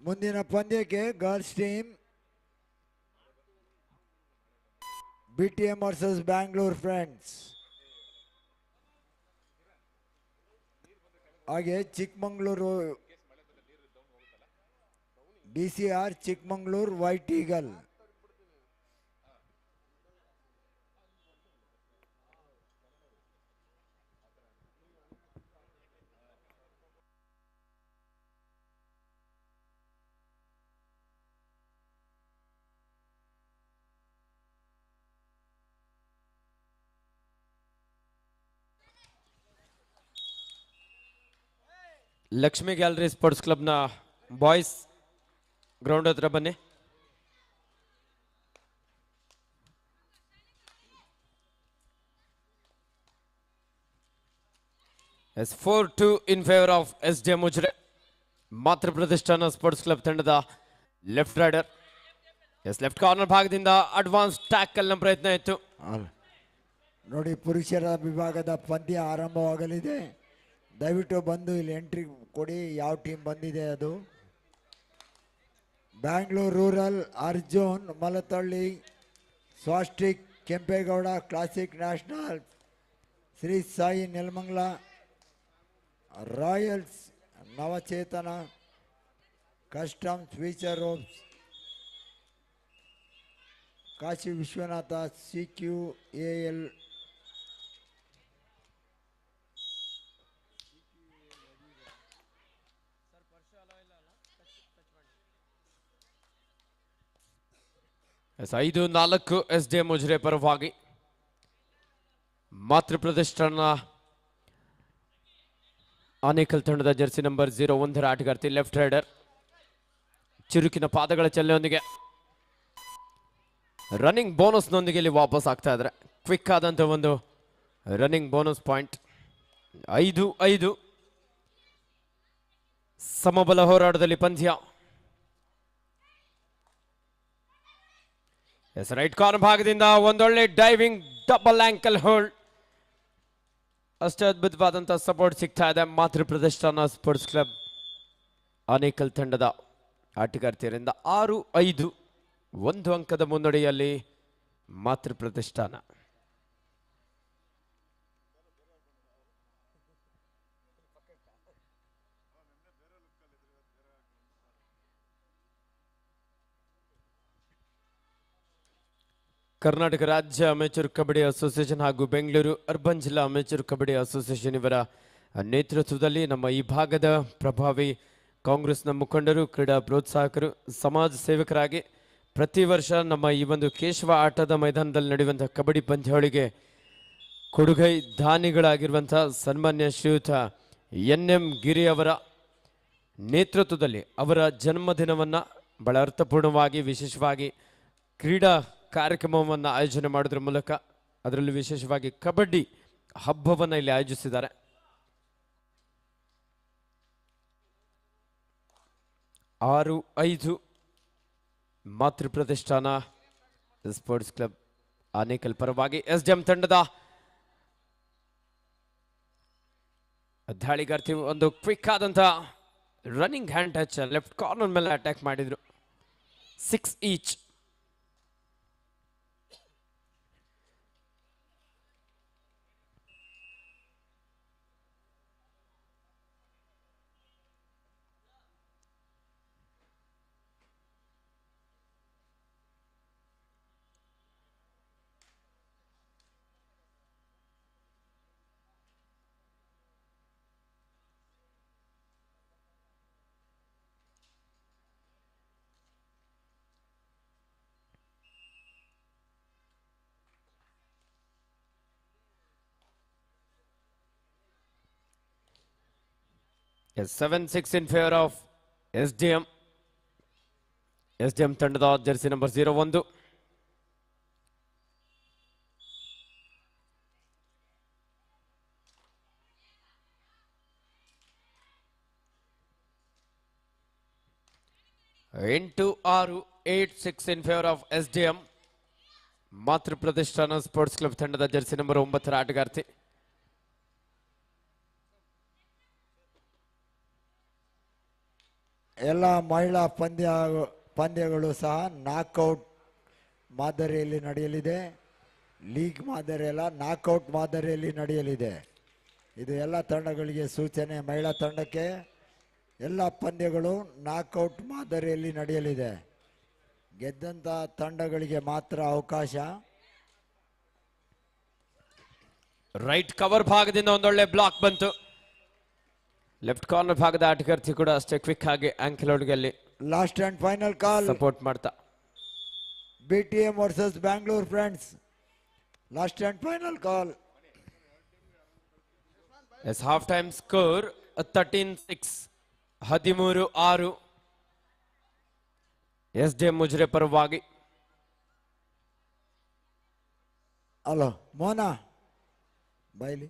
ಮುಂದಿನ ಪಂದ್ಯಕ್ಕೆ girls team BTM versus Bangalore friends. ಹಾಗೆ Chikmagalur DCR Chikmagalur white eagle. Lakshmi gallery sports ಕ್ಲಬ್ನ ಬಾಯ್ಸ್ ಗ್ರೌಂಡ್ ಹತ್ರ ಬನ್ನಿ. Yes 4-2 in favour of SDM Ujire. Matru Pratishthana sports club ತಂಡದ left raider. Yes left corner ಭಾಗದಿಂದ ಅಡ್ವಾನ್ಸ್ ಟ್ಯಾಕಲ್ ನ ಪ್ರಯತ್ನ ಇತ್ತು. ನೋಡಿ, ಪುರುಷರ ವಿಭಾಗದ ಪಂದ್ಯ ಆರಂಭವಾಗಲಿದೆ. ದಯವಿಟ್ಟು ಬಂದು ಇಲ್ಲಿ ಎಂಟ್ರಿ ಕೊಡಿ. ಯಾವ ಟೀಮ್ ಬಂದಿದೆ ಅದು? Bangalore rural Arjun Malatalli, Swastik Kempegowda, classic national Shri Sai Nelamangala, royals Navachetana, customs future ropes, Kashi Vishwanatha, CQAL, yes 5-4 SDM Ujire ಪರವಾಗಿ. ಮಾತೃ ಪ್ರತಿಷ್ಠಾನ ಆನೇಕಲ್ ತಂಡದ ಜರ್ಸಿ ನಂಬರ್ 01 ಆಟಗಾರ್ತಿ ಲೆಫ್ಟ್ ರೈಡರ್. ಚುರುಕಿನ ಪಾದಗಳ ಚಲನೆಯೊಂದಿಗೆ ರನ್ನಿಂಗ್ ಬೋನಸ್ನೊಂದಿಗೆ ಇಲ್ಲಿ ವಾಪಸ್ ಆಗ್ತಾ ಇದ್ದಾರೆ. ಕ್ವಿಕ್ ಆದಂಥ ಒಂದು ರನ್ನಿಂಗ್ ಬೋನಸ್ ಪಾಯಿಂಟ್. 5-5 ಸಮಬಲ ಹೋರಾಟದಲ್ಲಿ ಪಂದ್ಯ. ಎಸ್ ರೈಟ್ ಕಾರ್ನರ್ ಭಾಗದಿಂದ ಒಂದೊಳ್ಳೆ ಡೈವಿಂಗ್ ಡಬಲ್ ಆಂಕಲ್ ಹೋಲ್ಡ್. ಅಷ್ಟೇ ಅದ್ಭುತವಾದಂಥ ಸಪೋರ್ಟ್ ಸಿಗ್ತಾ ಇದೆ ಮಾತೃ ಪ್ರತಿಷ್ಠಾನ ಸ್ಪೋರ್ಟ್ಸ್ ಕ್ಲಬ್ ಆನೇಕಲ್ ತಂಡದ ಆಟಗಾರ್ತಿಯರಿಂದ. 6-5 1 ಅಂಕದ ಮುನ್ನಡೆಯಲ್ಲಿ ಮಾತೃ ಪ್ರತಿಷ್ಠಾನ. ಕರ್ನಾಟಕ ರಾಜ್ಯ ಅಮೇಚೂರ್ ಕಬಡ್ಡಿ ಅಸೋಸಿಯೇಷನ್ ಹಾಗೂ ಬೆಂಗಳೂರು ಅರ್ಬನ್ ಜಿಲ್ಲಾ ಅಮೇಚೂರ್ ಕಬಡ್ಡಿ ಅಸೋಸಿಯೇಷನ್ ಇವರ ನೇತೃತ್ವದಲ್ಲಿ ನಮ್ಮ ಈ ಭಾಗದ ಪ್ರಭಾವಿ ಕಾಂಗ್ರೆಸ್ನ ಮುಖಂಡರು, ಕ್ರೀಡಾ ಪ್ರೋತ್ಸಾಹಕರು, ಸಮಾಜ ಸೇವಕರಾಗಿ ಪ್ರತಿ ವರ್ಷ ನಮ್ಮ ಈ ಒಂದು ಕೇಶವ ಆಟದ ಮೈದಾನದಲ್ಲಿ ನಡೆಯುವಂಥ ಕಬಡ್ಡಿ ಪಂದ್ಯಾವಳಿಗೆ ಕೊಡುಗೈ ದಾನಿಗಳಾಗಿರುವಂಥ ಸನ್ಮಾನ್ಯ ಶ್ರೀಯುತ NM ಗಿರಿ ಅವರ ನೇತೃತ್ವದಲ್ಲಿ ಅವರ ಜನ್ಮದಿನವನ್ನು ಬಹಳ ಅರ್ಥಪೂರ್ಣವಾಗಿ ವಿಶೇಷವಾಗಿ ಕ್ರೀಡಾ ಕಾರ್ಯಕ್ರಮವನ್ನು ಆಯೋಜನೆ ಮಾಡೋದ್ರ ಮೂಲಕ ಅದರಲ್ಲೂ ವಿಶೇಷವಾಗಿ ಕಬಡ್ಡಿ ಹಬ್ಬವನ್ನು ಇಲ್ಲಿ ಆಯೋಜಿಸಿದ್ದಾರೆ. ಆರು 5 ಮಾತೃ ಪ್ರತಿಷ್ಠಾನ ಸ್ಪೋರ್ಟ್ಸ್ ಕ್ಲಬ್ ಆನೇಕಲ್ ಪರವಾಗಿ. SDM ತಂಡದ ದಾಳಿಗಾರ್ತಿ ಒಂದು ಕ್ವಿಕ್ ಆದಂಥ running hand touch left corner ಮೇಲೆ ಅಟ್ಯಾಕ್ ಮಾಡಿದ್ರು. 6 each. Yes, 7-6 in favor of SDM. SDM ತಂಡದ Jersey number 01. Into 8-6 in favor of SDM. ಮಾತೃ ಪ್ರತಿಷ್ಠಾನ ಸ್ಪೋರ್ಟ್ಸ್ ಕ್ಲಬ್ ತಂಡದ ಜರ್ಸಿ ನಂಬರ್ 9 ಆಟಗಾರ್ತಿ. ಎಲ್ಲ ಮಹಿಳಾ ಪಂದ್ಯಗಳು ಸಹ ನಾಕ್ಔಟ್ ಮಾದರಿಯಲ್ಲಿ ನಡೆಯಲಿದೆ. ಲೀಗ್ ಮಾದರಿ ಅಲ್ಲ, ನಾಕ್ಔಟ್ ಮಾದರಿಯಲ್ಲಿ ನಡೆಯಲಿದೆ. ಇದು ಎಲ್ಲ ತಂಡಗಳಿಗೆ ಸೂಚನೆ. ಮಹಿಳಾ ತಂಡಕ್ಕೆ ಎಲ್ಲ ಪಂದ್ಯಗಳು ನಾಕ್ಔಟ್ ಮಾದರಿಯಲ್ಲಿ ನಡೆಯಲಿದೆ. ಗೆದ್ದಂಥ ತಂಡಗಳಿಗೆ ಮಾತ್ರ ಅವಕಾಶ. ರೈಟ್ ಕವರ್ ಭಾಗದಿಂದ ಒಂದೊಳ್ಳೆ ಬ್ಲಾಕ್ ಬಂತು. ಲೆಫ್ಟ್ ಕಾರ್ನರ್ ಭಾಗದ ಆಟಗಾರ್ತಿ ಕೂಡ ಅಷ್ಟೇ ಕ್ವಿಕ್ ಆಗಿ ಆಂಕಲ್ ಔಟ್ಗೆ last and final call. Support ಮಾಡ್ತಾ BTM versus Bangalore friends. Last and final call. Yes half time score 13-6, 13-6 SDM ಮುಜ್ರೆ ಪರವಾಗಿ. ಹಲೋ ಮೋನಾ ಬೈಲಿ.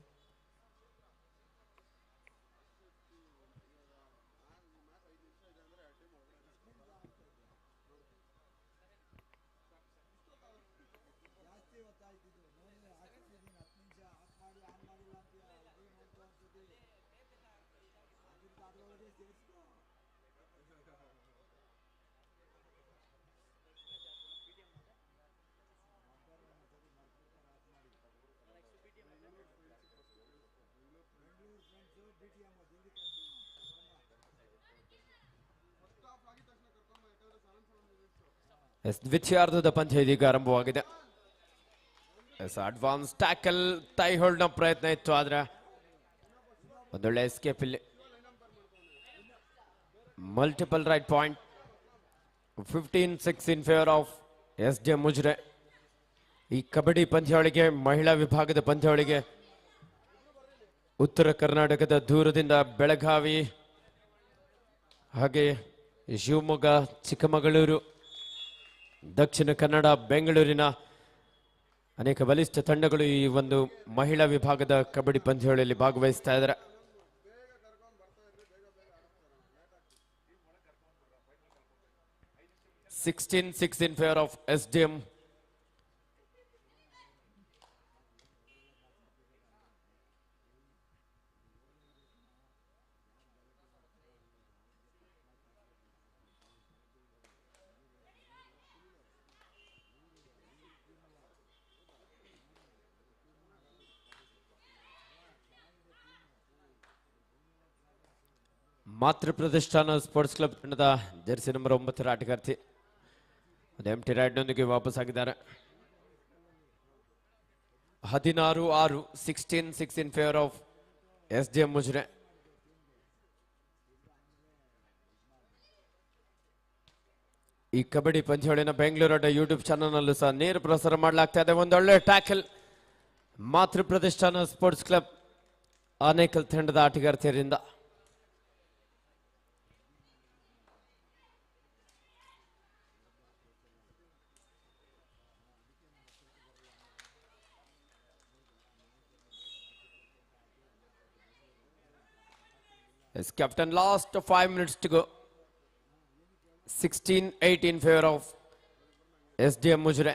ಎಸ್ ದ್ವಿತೀಯಾರ್ಧದ ಪಂದ್ಯ ಇದೀಗ ಆರಂಭವಾಗಿದೆ. ಎಸ್ ಅಡ್ವಾನ್ಸ್ ಟ್ಯಾಕಲ್ ಟೈ ಹೋಲ್ಡ್ನ ಪ್ರಯತ್ನ ಇತ್ತು, ಆದ್ರೆ ಒಂದೊಳ್ಳೆ ಎಸ್ಕೇಪ್ ಇಲ್ಲಿ. Multiple right point. 15-6 in favour of SDM ಮುಜ್ರೆ. ಈ ಕಬಡ್ಡಿ ಪಂದ್ಯಾವಳಿಗೆ, ಮಹಿಳಾ ವಿಭಾಗದ ಪಂದ್ಯಾವಳಿಗೆ ಉತ್ತರ ಕರ್ನಾಟಕದ ದೂರದಿಂದ ಬೆಳಗಾವಿ, ಹಾಗೆ ಶಿವಮೊಗ್ಗ, ಚಿಕ್ಕಮಗಳೂರು, ದಕ್ಷಿಣ ಕನ್ನಡ, ಬೆಂಗಳೂರಿನ ಅನೇಕ ಬಲಿಷ್ಠ ತಂಡಗಳು ಈ ಒಂದು ಮಹಿಳಾ ವಿಭಾಗದ ಕಬಡ್ಡಿ ಪಂದ್ಯಾವಳಿಯಲ್ಲಿ ಭಾಗವಹಿಸ್ತಾ ಇದ್ದಾರೆ. $16-6 in favor of SDM. ಮಾತೃ ಪ್ರತಿಷ್ಠಾನ ಸ್ಪೋರ್ಟ್ಸ್ ಕ್ಲಬ್ ತಂಡದ ಜೆರ್ಸಿ ನಂಬರ್ 9 ಆಟಗಾರ್ತಿ ಒಂದು ಎಂಟಿ ರೈಡ್ನೊಂದಿಗೆ ವಾಪಸ್ ಆಗಿದ್ದಾರೆ. 16-6, 16-6 ಇನ್ ಫೇವರ್ ಆಫ್ SDM ಮುಜ್ರೆ. ಈ ಕಬಡ್ಡಿ ಪಂದ್ಯಾವಳಿನ ಬೆಂಗಳೂರು ಅಡ್ಡ ಯೂಟ್ಯೂಬ್ ಚಾನಲ್ನಲ್ಲೂ ಸಹ ನೇರ ಪ್ರಸಾರ ಮಾಡಲಾಗ್ತಾ ಇದೆ. ಒಂದೊಳ್ಳೆ ಟ್ಯಾಕಲ್ ಮಾತೃ ಪ್ರತಿಷ್ಠಾನ ಸ್ಪೋರ್ಟ್ಸ್ ಕ್ಲಬ್ ಆನೇಕಲ್ ತಂಡದ ಆಟಗಾರ್ತಿಯರಿಂದ. As captain, last 5 minutes to go. 16-8 in favor of SDM ಮುಜ್ರೆ.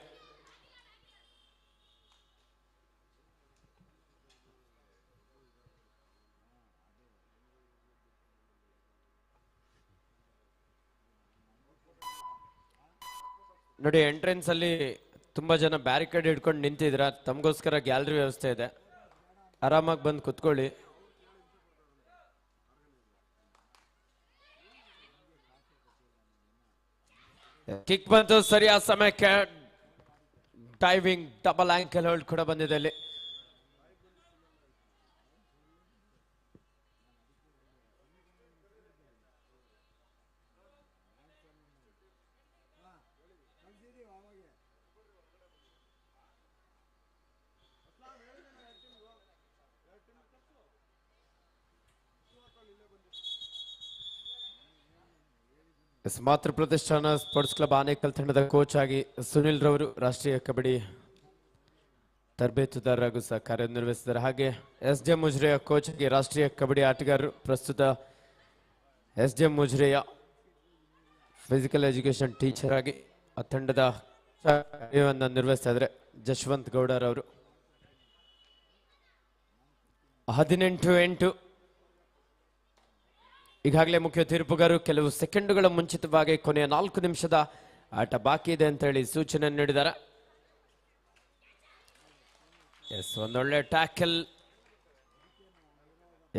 ನೋಡಿ, ಎಂಟ್ರೆನ್ಸ್ ಅಲ್ಲಿ ತುಂಬಾ ಜನ ಬ್ಯಾರಿಕೇಡ್ ಹಿಡ್ಕೊಂಡು ನಿಂತಿದ್ರ. ತಮಗೋಸ್ಕರ ಗ್ಯಾಲರಿ ವ್ಯವಸ್ಥೆ ಇದೆ, ಆರಾಮಾಗಿ ಬಂದು ಕುತ್ಕೊಳ್ಳಿ. ಕಿಕ್ ಬಂತು ಸರಿಯಾದ ಸಮಯಕ್ಕೆ. ಡೈವಿಂಗ್ ಡಬಲ್ ಆಂಕಲ್ ಹೋಲ್ಡ್ ಕೂಡ ಬಂದಿದೆ ಅಲ್ಲಿ. ಮಾತೃ ಪ್ರತಿಷ್ಠಾನ ಸ್ಪೋರ್ಟ್ಸ್ ಕ್ಲಬ್ ಆನೇಕಲ್ ತಂಡದ ಕೋಚ್ ಆಗಿ ಸುನಿಲ್ ರವರು ರಾಷ್ಟ್ರೀಯ ಕಬಡ್ಡಿ ತರಬೇತುದಾರರಾಗೂ ಸಹ ಕಾರ್ಯನಿರ್ವಹಿಸಿದ್ದಾರೆ. ಹಾಗೆ SDM ಮುಜ್ರೆಯ ಕೋಚ್ ಆಗಿ ರಾಷ್ಟ್ರೀಯ ಕಬಡ್ಡಿ ಆಟಗಾರರು, ಪ್ರಸ್ತುತ SDM ಮುಜ್ರೆಯ ಫಿಸಿಕಲ್ ಎಜುಕೇಶನ್ ಟೀಚರ್ ಆಗಿ ಆ ತಂಡದ ಕಾರ್ಯವನ್ನು ನಿರ್ವಹಿಸ್ತಾ ಇದ್ದಾರೆ ಜಶವಂತ್ ಗೌಡರವರು. 18-8 ಈಗಾಗಲೇ ಮುಖ್ಯ ತೀರ್ಪುಗಾರರು ಕೆಲವು ಸೆಕೆಂಡುಗಳ ಮುಂಚಿತವಾಗಿ ಕೊನೆಯ 4 ನಿಮಿಷದ ಆಟ ಬಾಕಿ ಇದೆ ಅಂತ ಹೇಳಿ ಸೂಚನೆ ನೀಡಿದ್ದಾರೆ. ಎಸ್, ಒಂದೊಳ್ಳೆ ಟ್ಯಾಕಲ್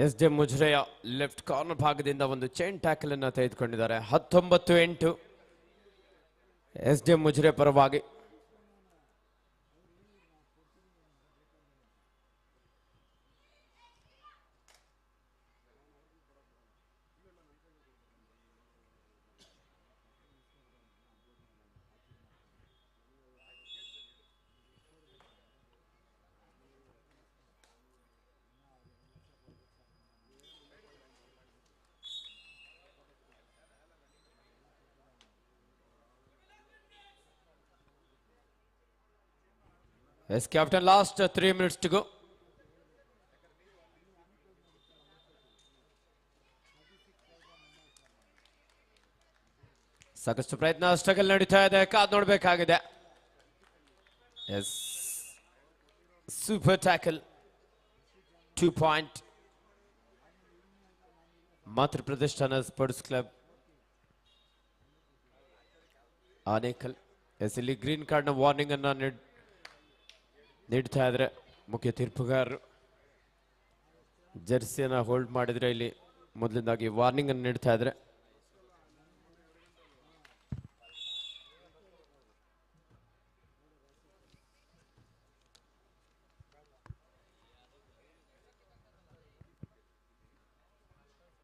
ಎಸ್ ಡಿ ಮುಜ್ರೆಯ ಲೆಫ್ಟ್ ಕಾರ್ನರ್ ಭಾಗದಿಂದ ಒಂದು ಚೈನ್ ಟ್ಯಾಕಲ್ ಅನ್ನು ತೆಗೆದುಕೊಂಡಿದ್ದಾರೆ. 19-8 ಎಸ್ ಡಿ ಮುಜ್ರೆ ಪರವಾಗಿ. Yes, captain, last 3 minutes to go. ಸಾಕಷ್ಟು ಪ್ರಯತ್ನ ಸ್ಟ್ರಗಲ್ ನಡೀತಾ ಇದೆ, ಕಾದು ನೋಡಬೇಕಾಗಿದೆ. Yes, super tackle, 2 point. Matru Pratishthana sports club Anekal. Yes, ಇಲ್ಲಿ ಗ್ರೀನ್ ಕಾರ್ಡ್ನ ವಾರ್ನಿಂಗ್ ಅನ್ನ ನೀಡ್ತಾ ಇದ್ರೆ ಮುಖ್ಯ ತೀರ್ಪುಗಾರರು ಜರ್ಸಿಯನ್ನ ಹೋಲ್ಡ್ ಮಾಡಿದ್ರೆ ಇಲ್ಲಿ ಮೊದಲಿಂದಾಗಿ ವಾರ್ನಿಂಗ್ ಅನ್ನು ನೀಡ್ತಾ ಇದ್ರೆ.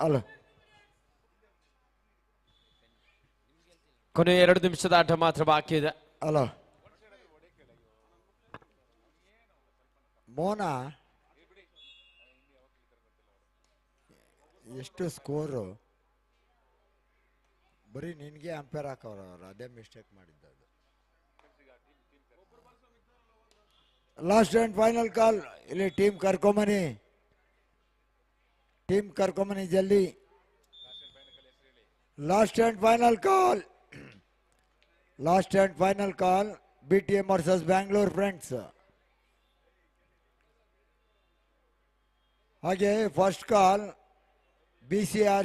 ಅಲ್ಲ, ಕೊನೆ 2 ನಿಮಿಷದ ಆಟ ಮಾತ್ರ ಬಾಕಿ ಇದೆ. ಅಲ್ಲ ಮೋನ, ಎಷ್ಟು ಸ್ಕೋರು? ಬರೀ ನಿನ್ಗೆ ಅಂಪೇರ್ ಹಾಕವ್ರ ಅವರು, ಅದೇ ಮಿಸ್ಟೇಕ್ ಮಾಡಿದ್ದದು. Last and final call. ಇಲ್ಲಿ ಟೀಮ್ ಕರ್ಕೊಂಬನಿ, ಜಲ್ದಿ. Last and final call, BTM versus Bangalore friends. ಹಾಗೆ first call BCR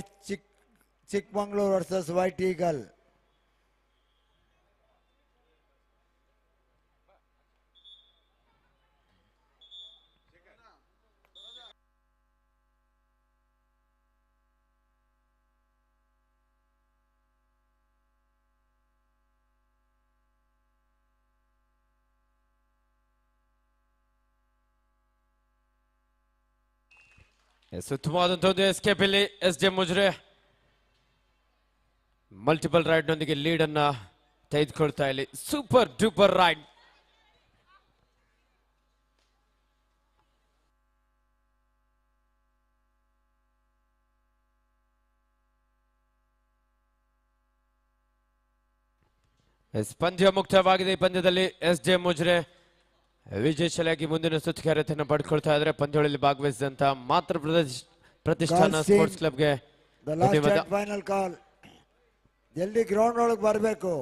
Chikmagalur versus white eagle. ಉತ್ತಮವಾದಂತಹ ಒಂದು ಎಸ್ಕೇಪ್ ಇಲ್ಲಿ ಎಸ್ ಡಿ ಮುಜ್ರೆ ಮಲ್ಟಿಪಲ್ ರೈಡ್ ನೊಂದಿಗೆ ಲೀಡ್ ಅನ್ನ ತೆಗೆದುಕೊಳ್ತಾ ಇಲ್ಲಿ. Super duper raid. ಪಂದ್ಯ ಮುಕ್ತವಾಗಿದೆ. ಈ ಪಂದ್ಯದಲ್ಲಿ ಎಸ್ ಡಿ ಮುಜ್ರೆ ವಿಜಯಶಾಲಿಯಾಗಿ ಮುಂದಿನ ಸುತ್ತಿಗೆ ಅರ್ಹತೆಯನ್ನು ಪಡ್ಕೊಳ್ತಾ ಇದ್ದಾರೆ. ಪಂದ್ಯಗಳಲ್ಲಿ ಭಾಗವಹಿಸಿದಂತ ಮಾತೃ ಪ್ರತಿಷ್ಠಾನ ಸ್ಪೋರ್ಟ್ಸ್ ಕ್ಲಬ್ಗೆ ಫೈನಲ್ ಕಾಲ್. ಜಲ್ದಿ ಗ್ರೌಂಡ್ ಒಳಗೆ ಬರಬೇಕು.